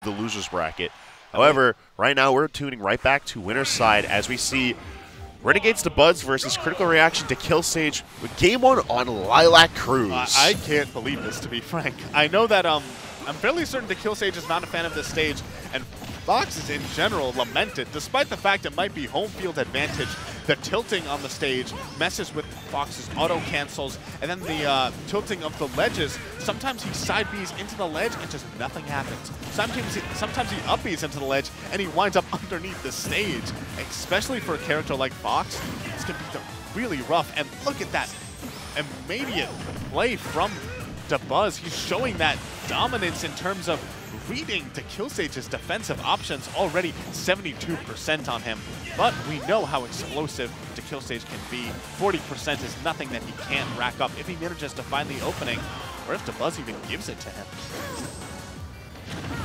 the loser's bracket. However, right now we're tuning right back to winner's side as we see Renegades Dabuz versus Critical Reaction dekillsage with game 1 on Lilac Cruz. I can't believe this, to be frank. I know that I'm fairly certain dekillsage is not a fan of this stage, and Foxes in general lament it, despite the fact it might be home field advantage. The tilting on the stage messes with Fox's auto cancels, and then the tilting of the ledges. Sometimes he side Bs into the ledge and just nothing happens. Sometimes he up Bs into the ledge and he winds up underneath the stage. Especially for a character like Fox, it's going to be really rough. And look at that immediate play from Dabuz. He's showing that dominance in terms of reading dekillsage's defensive options, already 72% on him. But we know how explosive dekillsage can be. 40% is nothing that he can't rack up if he manages to find the opening, or if Dabuz even gives it to him.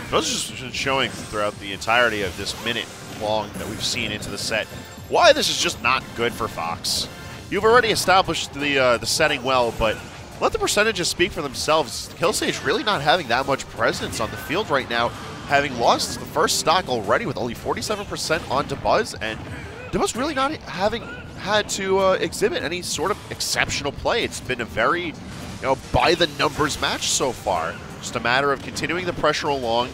Dabuz has just been showing throughout the entirety of this minute long that we've seen into the set why this is just not good for Fox. You've already established the setting well, but let the percentages speak for themselves. dekillsage really not having that much presence on the field right now, having lost the first stock already with only 47% on Dabuz, and Dabuz really not having had to exhibit any sort of exceptional play. It's been a very, by the numbers match so far. Just a matter of continuing the pressure along.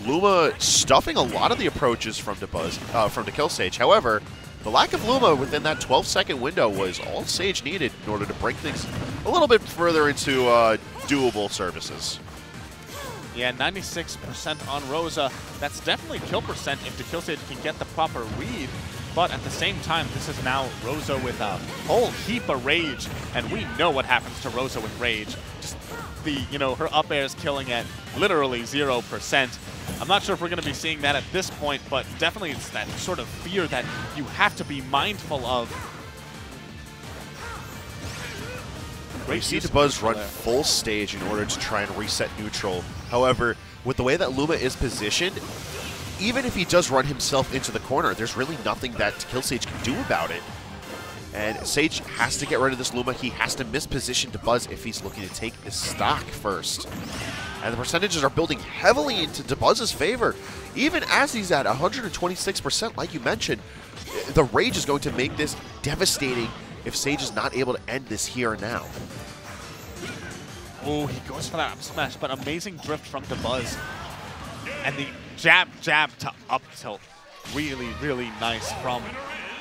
Luma stuffing a lot of the approaches from dekillsage. However, the lack of Luma within that 12-second window was all Sage needed in order to bring things a little bit further into doable services. Yeah, 96% on Rosa. That's definitely kill percent if dekillsage can get the proper read. But at the same time, this is now Rosa with a whole heap of rage, and we know what happens to Rosa with rage. Just the, her up air is killing at literally 0%. I'm not sure if we're going to be seeing that at this point, but definitely it's that sort of fear that you have to be mindful of. You see Dabuz run full stage in order to try and reset neutral. However, with the way that Luma is positioned, even if he does run himself into the corner, there's really nothing that dekillsage can do about it. And Sage has to get rid of this Luma. He has to misposition Dabuz if he's looking to take this stock first. And the percentages are building heavily into Dabuz's favor. Even as he's at 126%, like you mentioned, the rage is going to make this devastating if Sage is not able to end this here and now. Oh, he goes for that up smash, but amazing drift from Dabuz. And the jab to up tilt. Really, really nice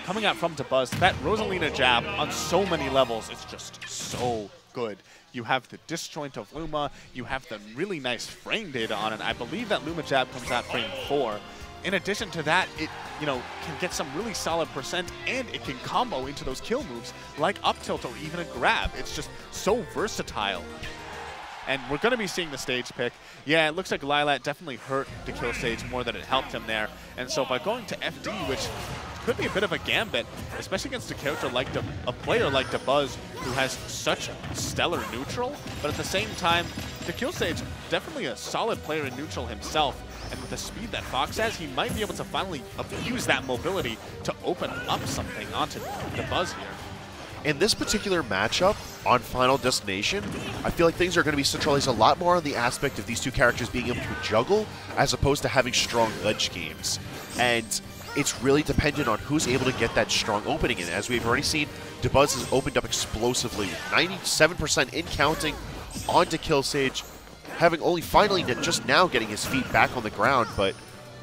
coming out from Dabuz. That Rosalina jab on so many levels is just so good. You have the disjoint of Luma, you have the really nice frame data on it. I believe that Luma jab comes out frame 4. In addition to that, it can get some really solid percent, and it can combo into those kill moves like up tilt or even a grab. It's just so versatile. And we're going to be seeing the stage pick. Yeah, it looks like Lilac definitely hurt dekillsage more than it helped him there. And so by going to FD, which could be a bit of a gambit, especially against a character like a player like Dabuz, who has such stellar neutral, but at the same time, dekillsage definitely a solid player in neutral himself. And with the speed that Fox has, he might be able to finally abuse that mobility to open up something onto Dabuz here. In this particular matchup on Final Destination, I feel like things are going to be centralized a lot more on the aspect of these two characters being able to juggle as opposed to having strong ledge games. And it's really dependent on who's able to get that strong opening in. As we've already seen, Dabuz has opened up explosively. 97% in counting on dekillsage, having only finally just now getting his feet back on the ground. But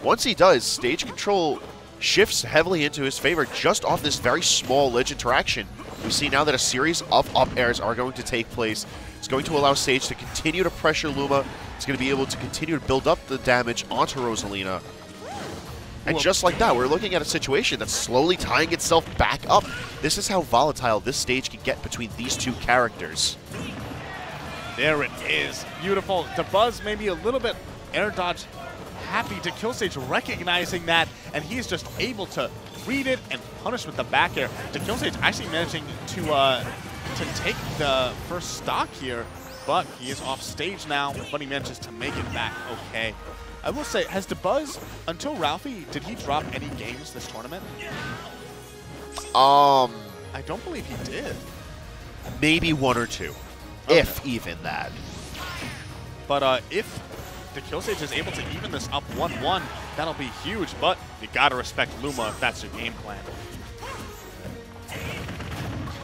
once he does, stage control shifts heavily into his favor just off this very small ledge interaction. We see now that a series of up airs are going to take place. It's going to allow Sage to continue to pressure Luma. It's going to be able to continue to build up the damage onto Rosalina. And just like that, we're looking at a situation that's slowly tying itself back up. This is how volatile this stage can get between these two characters. There it is. Beautiful. Dabuz maybe a little bit air dodge happy. dekillsage recognizing that, and he's just able to read it and punish with the back air. dekillsage actually managing to take the first stock here, but he is off stage now, but he manages to make it back okay. I will say, has Dabuz, until Ralphie, did he drop any games this tournament? I don't believe he did. Maybe 1 or 2, okay. If even that. But if dekillsage is able to even this up 1-1, that'll be huge, but you gotta respect Luma if that's your game plan.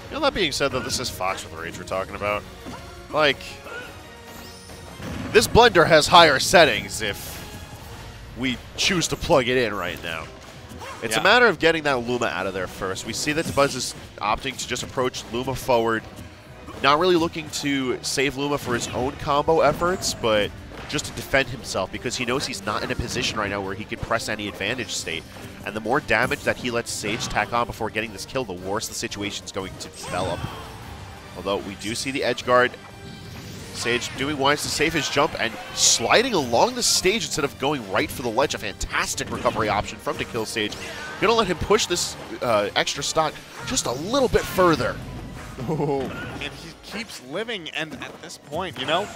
You know, that being said, though, this is Fox with Rage we're talking about. Like, this blender has higher settings if we choose to plug it in right now. It's a matter of getting that Luma out of there first. We see that Dabuz is opting to just approach Luma forward, not really looking to save Luma for his own combo efforts, but just to defend himself because he knows he's not in a position right now where he could press any advantage state. And the more damage that he lets Sage tack on before getting this kill, the worse the situation's going to develop. Although we do see the edge guard. Sage doing wise to save his jump and sliding along the stage instead of going right for the ledge. A fantastic recovery option from dekillsage. Gonna let him push this extra stock just a little bit further. Oh, and he keeps living, and at this point, you know,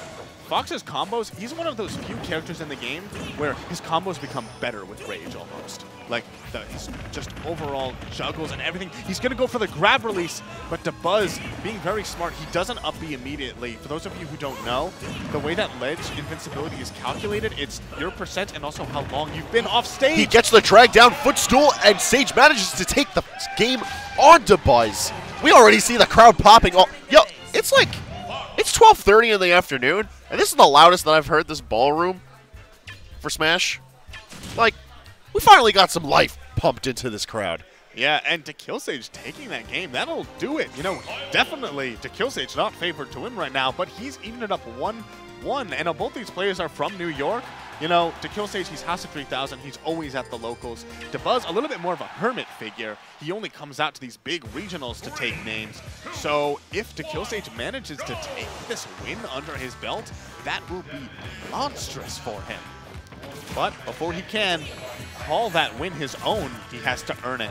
Fox's combos, he's one of those few characters in the game where his combos become better with Rage almost. Like, his just overall juggles and everything. He's going to go for the grab release, but Dabuz, being very smart, he doesn't up B immediately. For those of you who don't know, the way that ledge invincibility is calculated, it's your percent and also how long you've been off stage. He gets the drag down footstool, and Sage manages to take the game on Dabuz. We already see the crowd popping. Oh, yo, it's like, it's 12:30 in the afternoon, and this is the loudest that I've heard this ballroom for Smash. Like, we finally got some life pumped into this crowd. Yeah, and dekillsage taking that game, that'll do it. You know, definitely dekillsage not favored to win right now, but he's evened it up 1-1, and both these players are from New York. You know, dekillsage, he's House of 3000. He's always at the locals. Dabuz, a little bit more of a hermit figure. He only comes out to these big regionals to take names. So if dekillsage manages to take this win under his belt, that will be monstrous for him. But before he can call that win his own, he has to earn it.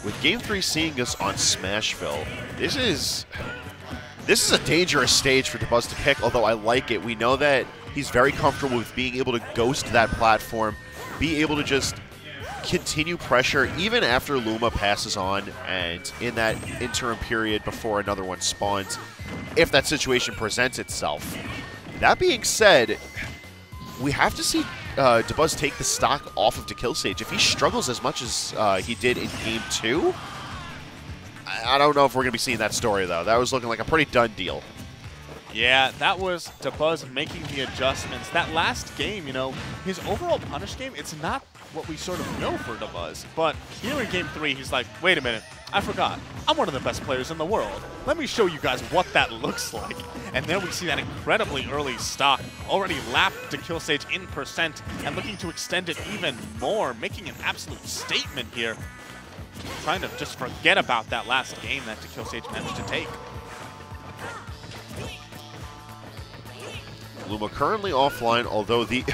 With Game 3 seeing us on Smashville, this is a dangerous stage for Dabuz to pick, although I like it. We know that he's very comfortable with being able to ghost that platform, be able to just continue pressure even after Luma passes on and in that interim period before another one spawns, if that situation presents itself. That being said, we have to see Dabuz take the stock off of dekillsage. If he struggles as much as he did in Game 2, I don't know if we're going to be seeing that story, though. That was looking like a pretty done deal. Yeah, that was Dabuz making the adjustments. That last game, you know, his overall punish game, it's not what we sort of know for Dabuz. But here in Game 3, he's like, wait a minute, I forgot. I'm one of the best players in the world. Let me show you guys what that looks like. And then we see that incredibly early stock already lapped dekillsage in percent and looking to extend it even more, making an absolute statement here. Trying to just forget about that last game that dekillsage managed to take. Luma currently offline, although the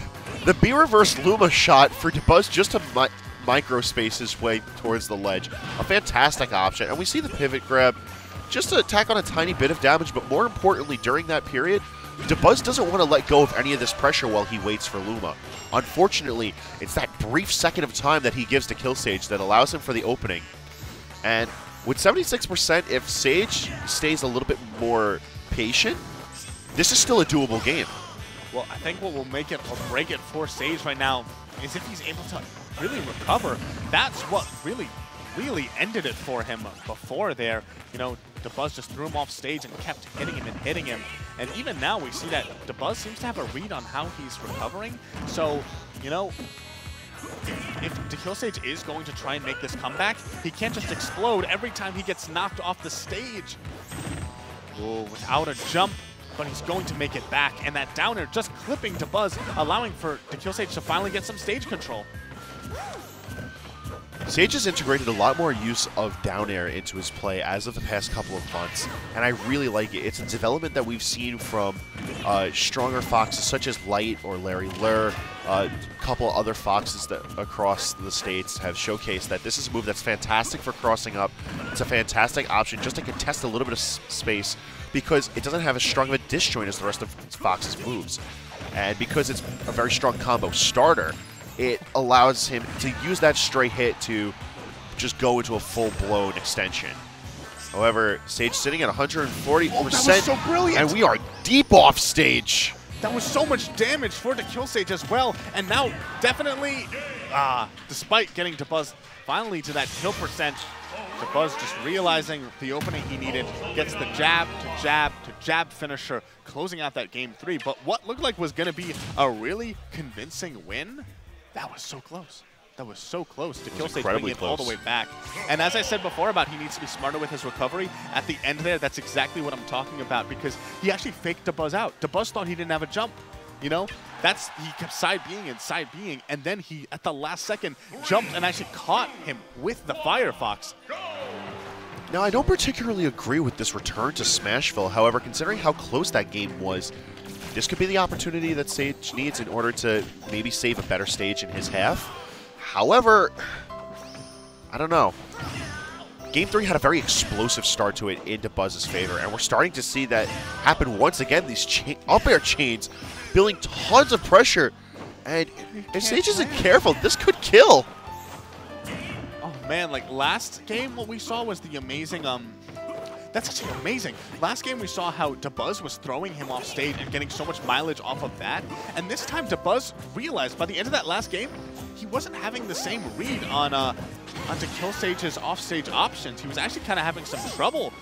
B-reverse Luma shot for Dabuz just to micro space his way towards the ledge. A fantastic option. And we see the pivot grab just to tack on a tiny bit of damage, but more importantly, during that period, Dabuz doesn't want to let go of any of this pressure while he waits for Luma. Unfortunately, it's that brief second of time that he gives to dekillsage that allows him for the opening. And with 76%, if Sage stays a little bit more patient, this is still a doable game. Well, I think what will make it or break it for Sage right now is if he's able to really recover. That's what really ended it for him before there. You know, Dabuz just threw him off stage and kept hitting him and hitting him. And even now we see that Dabuz seems to have a read on how he's recovering. So, you know, if dekillsage is going to try and make this comeback, he can't just explode every time he gets knocked off the stage. Ooh, without a jump. But he's going to make it back, and that down air just clipping Dabuz, allowing for dekillsage to finally get some stage control. Sage has integrated a lot more use of down air into his play as of the past couple of months, and I really like it. It's a development that we've seen from stronger foxes such as Light or Larry Lur. A couple other foxes that across the states have showcased that this is a move that's fantastic for crossing up. It's a fantastic option just to contest a little bit of space, because it doesn't have as strong of a disjoint as the rest of Fox's moves. And because it's a very strong combo starter, it allows him to use that straight hit to just go into a full-blown extension. However, Sage sitting at 140%. Oh, that was so brilliant! And we are deep off stage. That was so much damage for dekillsage as well. And now, definitely, despite getting Dabuz finally to that kill percent, Dabuz just realizing the opening he needed, gets the jab to jab to jab finisher, closing out that game 3. But what looked like was going to be a really convincing win, that was so close. That was so close to dekillsage bringing it all the way back. And as I said before about he needs to be smarter with his recovery, at the end there, that's exactly what I'm talking about, because he actually faked Dabuz out. Dabuz thought he didn't have a jump. You know, he kept side being, and then he, at the last second, jumped and actually caught him with the Firefox. Now, I don't particularly agree with this return to Smashville. However, considering how close that game was, this could be the opportunity that Sage needs in order to maybe save a better stage in his half. However, I don't know. Game 3 had a very explosive start to it in Dabuz's favor, and we're starting to see that happen once again. These up air chains building tons of pressure, and if Sage isn't careful, this could kill. Oh man, like last game, what we saw was the amazing, that's actually amazing. Last game we saw how Dabuz was throwing him off stage and getting so much mileage off of that, and this time Dabuz realized by the end of that last game, he wasn't having the same read on dekillsage's offstage options. He was actually kind of having some trouble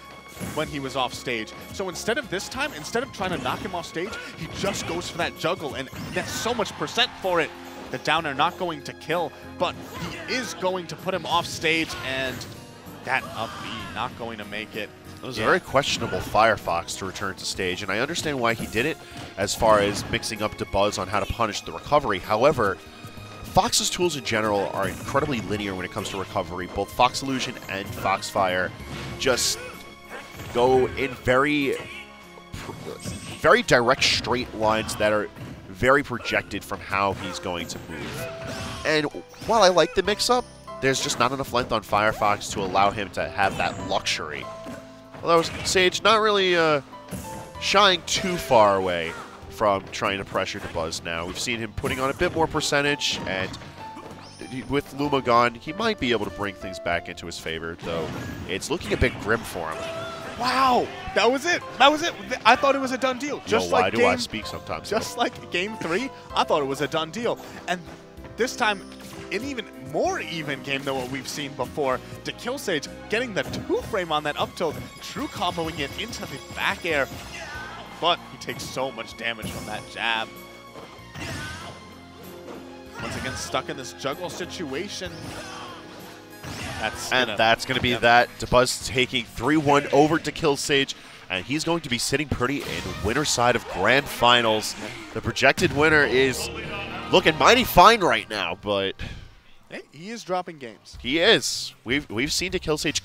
when he was off stage. So instead of this time, instead of trying to knock him off stage, he just goes for that juggle, and that's so much percent for it. The downer not going to kill, but he is going to put him off stage, and that up B not going to make it. It was a very questionable Firefox to return to stage, and I understand why he did it as far as mixing up Dabuz on how to punish the recovery. However, Fox's tools in general are incredibly linear when it comes to recovery. Both Fox Illusion and Foxfire just go in very direct straight lines that are very projected from how he's going to move. And while I like the mix-up, there's just not enough length on Firefox to allow him to have that luxury. Although Sage not really shying too far away from trying to pressure Dabuz now. We've seen him putting on a bit more percentage, and with Luma gone, he might be able to bring things back into his favor, though it's looking a bit grim for him. Wow, that was it. That was it. I thought it was a done deal. Just why like do I speak sometimes? Just like game 3, I thought it was a done deal. And this time, an even more even game than what we've seen before. dekillsage getting the 2-frame on that up tilt, true comboing it into the back air. But he takes so much damage from that jab. Once again, stuck in this juggle situation. That's going to be that. Dabuz taking 3-1 over dekillsage, and he's going to be sitting pretty in winner's side of Grand Finals. The projected winner is looking mighty fine right now, but hey, he is dropping games. He is. We've seen dekillsage